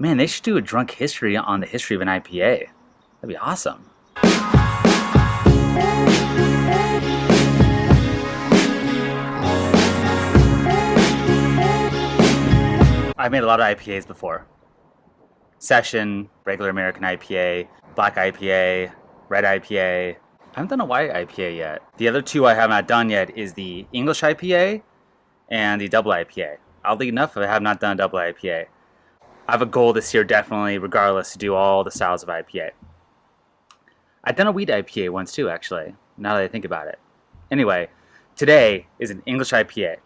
Man, they should do a drunk history on the history of an IPA. That'd be awesome. I've made a lot of IPAs before. Session, regular American IPA, black IPA, red IPA. I haven't done a white IPA yet. The other two I have not done yet is the English IPA and the double IPA. Oddly enough, I have not done a double IPA. I have a goal this year, definitely, regardless, to do all the styles of IPA. I've done a wheat IPA once too, actually, now that I think about it. Anyway, today is an English IPA.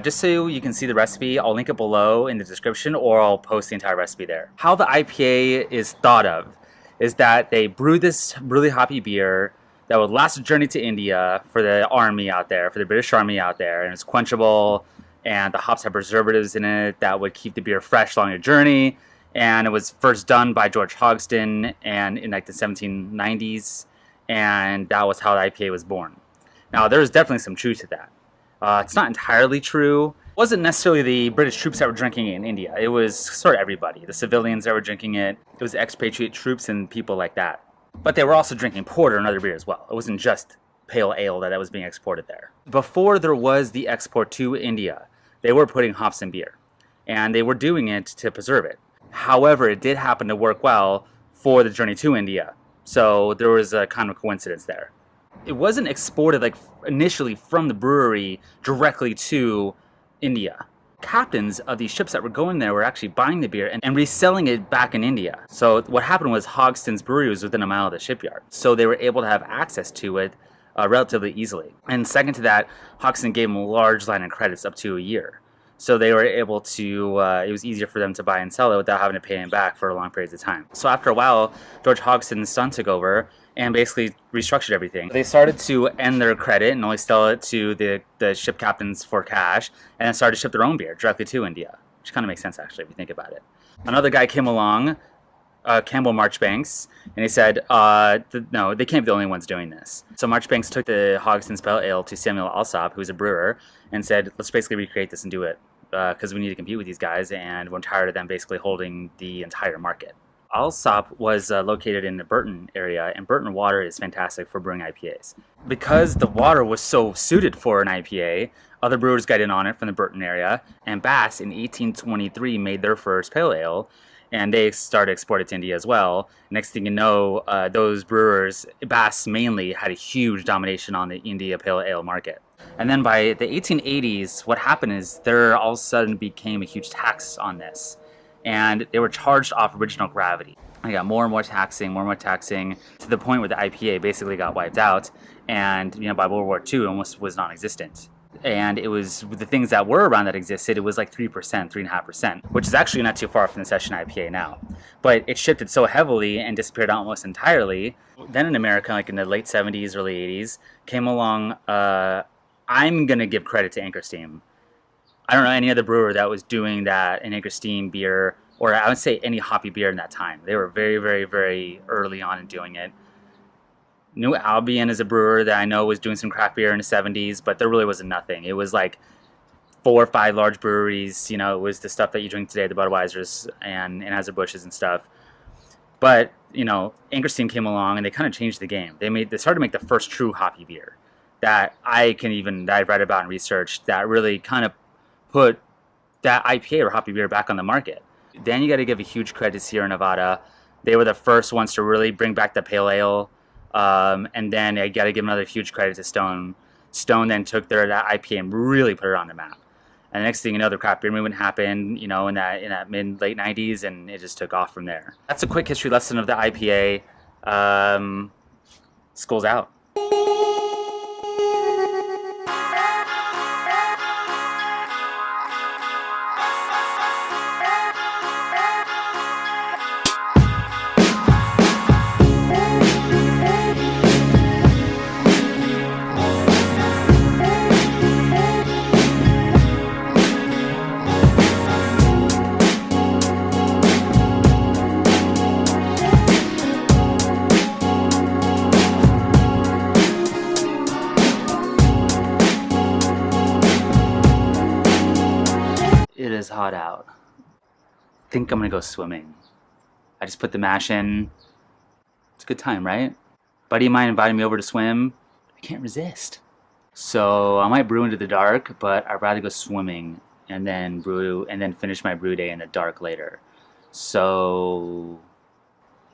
Just so you can see the recipe, I'll link it below in the description, or I'll post the entire recipe there. How the IPA is thought of is that they brew this really hoppy beer that would last a journey to India for the army out there, for the British Army out there, and it's quenchable, and the hops have preservatives in it that would keep the beer fresh along your journey. And it was first done by George Hogston and in like the 1790s, and that was how the IPA was born. Now there's definitely some truth to that. It's not entirely true. It wasn't necessarily the British troops that were drinking it in India. It was sort of everybody. The civilians that were drinking it. It was expatriate troops and people like that. But they were also drinking porter and other beer as well. It wasn't just pale ale that was being exported there. Before there was the export to India, they were putting hops in beer. And they were doing it to preserve it. However, it did happen to work well for the journey to India. So there was a kind of coincidence there. It wasn't exported like initially from the brewery directly to India. Captains of these ships that were going there were actually buying the beer and reselling it back in India. So what happened was Hogston's brewery was within a mile of the shipyard. So they were able to have access to it relatively easily. And second to that, Hogston gave them a large line of credits up to a year. So they were able to, it was easier for them to buy and sell it without having to pay him back for long periods of time. So after a while, George Hogston's son took over and basically restructured everything. They started to end their credit and only sell it to the ship captains for cash, and then started to ship their own beer directly to India, which kind of makes sense actually if you think about it. Another guy came along, Campbell Marchbanks, and he said, no, they can't be the only ones doing this. So Marchbanks took the Hogston's Pale Ale to Samuel Alsop, who's a brewer, and said, let's basically recreate this and do it, because we need to compete with these guys, and we're tired of them basically holding the entire market. Alsop was located in the Burton area, and Burton water is fantastic for brewing IPAs. Because the water was so suited for an IPA, other brewers got in on it from the Burton area, and Bass in 1823 made their first pale ale, and they started exporting to India as well. Next thing you know, those brewers, Bass mainly, had a huge domination on the India pale ale market. And then by the 1880s, what happened is there all of a sudden became a huge tax on this. And they were charged off original gravity. I got more and more taxing, to the point where the IPA basically got wiped out. And by World War II, it almost was non-existent. And it was the things that were around that existed, it was like 3%, 3.5%, which is actually not too far from the Session IPA now. But it shifted so heavily and disappeared almost entirely. Then in America, like in the late 70s, early 80s, came along, I'm going to give credit to Anchor Steam. I don't know any other brewer that was doing that in Anchor Steam beer, or I would say any hoppy beer in that time. They were very, very, very early on in doing it. New Albion is a brewer that I know was doing some craft beer in the 70s, but there really wasn't nothing. It was like 4 or 5 large breweries. It was the stuff that you drink today, the Budweisers and Anheuser-Busch's and stuff. But, Anchor Steam came along and they kind of changed the game. They started to make the first true hoppy beer that I've read about and researched that really kind of put that IPA or hoppy beer back on the market. Then you got to give a huge credit to Sierra Nevada. They were the first ones to really bring back the pale ale. And then I got to give another huge credit to Stone. Stone then took that IPA and really put it on the map. And the next thing you know, the craft beer movement happened, in that mid-late 90s, and it just took off from there. That's a quick history lesson of the IPA. Skulls out. It is hot out. think I'm gonna go swimming. I just put the mash in. It's a good time, right? Buddy of mine invited me over to swim. I can't resist. So I might brew into the dark, but I'd rather go swimming and then brew and then finish my brew day in the dark later. So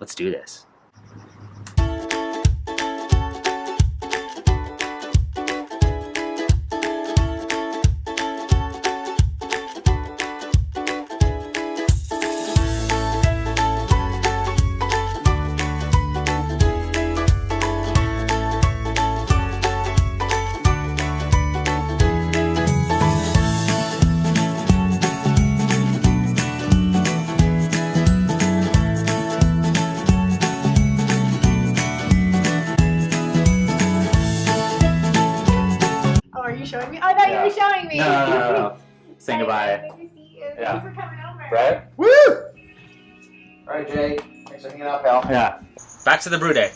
let's do this. Showing me? Oh, no, you were showing me. No. Saying goodbye. Good to see you. Yeah. Thanks for coming over. Right? Woo! All right, Jay. Thanks for hanging out, pal. Yeah. Back to the brew day.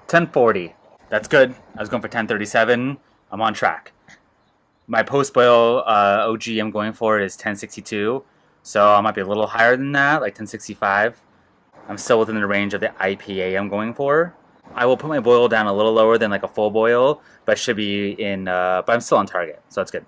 $10.40. That's good. I was going for $10.37. I'm on track. My post-boil OG I'm going for is $10.62. So I might be a little higher than that, like $10.65. I'm still within the range of the IPA I'm going for. I will put my boil down a little lower than like a full boil, but should be in, but I'm still on target. So that's good.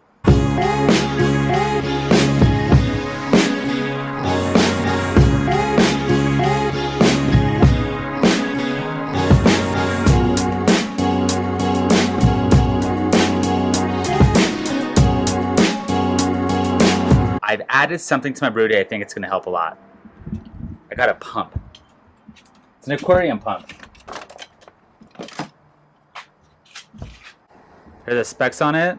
I've added something to my brew day. I think it's going to help a lot. I got a pump. It's an aquarium pump. Here are the specs on it.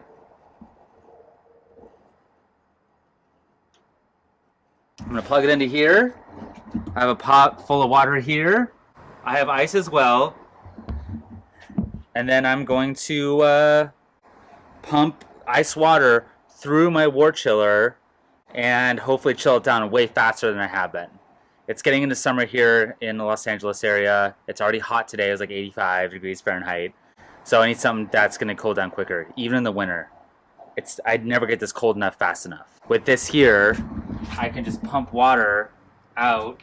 I'm going to plug it into here. I have a pot full of water here. I have ice as well. And then I'm going to pump ice water through my wort chiller and hopefully chill it down way faster than I have been. It's getting into summer here in the Los Angeles area. It's already hot today. It was like 85 degrees Fahrenheit. So I need something that's going to cool down quicker, even in the winter. I'd never get this cold enough fast enough. With this here, I can just pump water out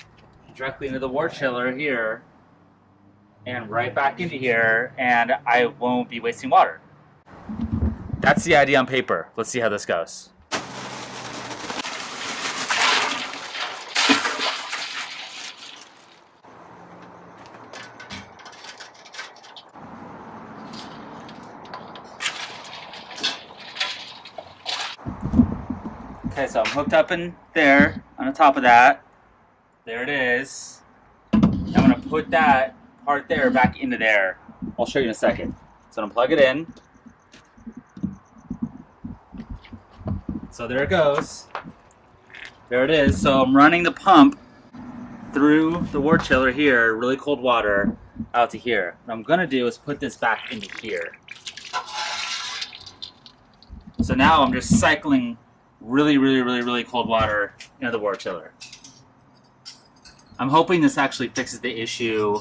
directly into the wort chiller here and right back into here, and I won't be wasting water. That's the idea on paper. Let's see how this goes. Okay, so I'm hooked up in there, on the top of that. There it is. I'm gonna put that part there back into there. I'll show you in a second. So I'm gonna plug it in. So there it goes. There it is. So I'm running the pump through the wort chiller here, really cold water, out to here. What I'm gonna do is put this back into here. So now I'm just cycling really cold water into the wort chiller. I'm hoping this actually fixes the issue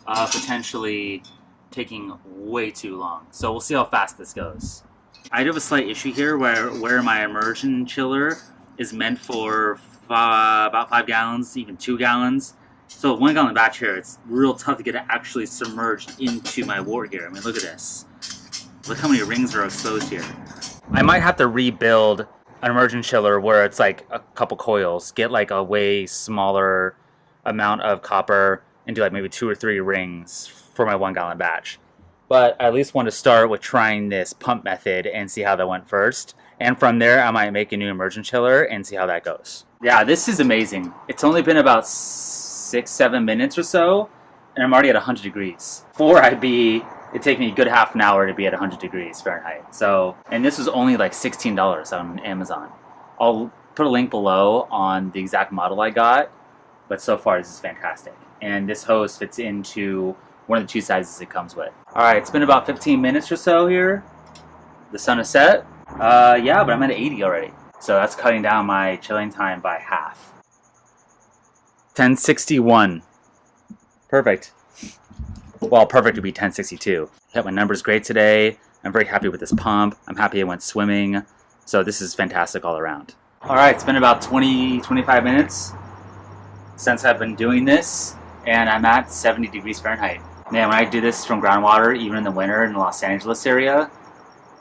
of potentially taking way too long. So we'll see how fast this goes. I do have a slight issue here where my immersion chiller is meant for about 5 gallons, even 2 gallons. So 1 gallon batch here, it's real tough to get it actually submerged into my wort here. I mean, look at this. Look how many rings are exposed here. I might have to rebuild an immersion chiller where it's like a couple coils, get like a way smaller amount of copper and do like maybe 2 or 3 rings for my 1 gallon batch. But I at least want to start with trying this pump method and see how that went first. And from there, I might make a new immersion chiller and see how that goes. Yeah, this is amazing. It's only been about 6-7 minutes or so, and I'm already at 100 degrees. Before I'd be it'd take me a good half an hour to be at 100 degrees Fahrenheit. So, and this was only like $16 on Amazon. I'll put a link below on the exact model I got, but so far this is fantastic. And this hose fits into one of the two sizes it comes with. All right, it's been about 15 minutes or so here. The sun is set. Yeah, but I'm at 80 already. So that's cutting down my chilling time by half. 1061. Perfect. Well, perfect would be 1062. Hit my numbers great today. I'm very happy with this pump. I'm happy I went swimming. So this is fantastic all around. All right, it's been about 20-25 minutes since I've been doing this, and I'm at 70 degrees Fahrenheit. Man, when I do this from groundwater, even in the winter in the Los Angeles area,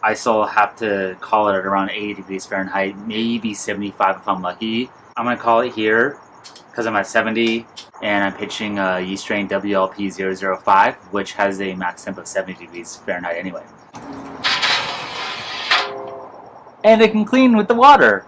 I still have to call it at around 80 degrees Fahrenheit, maybe 75 if I'm lucky. I'm gonna call it here because I'm at 70, and I'm pitching a yeast strain WLP005, which has a max temp of 70 degrees Fahrenheit anyway. And it can clean with the water.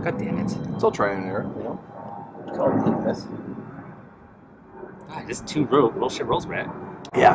God damn it. It's all trying and error, you know? It's all this. God, just two bullshit rolls, Brett. Yeah.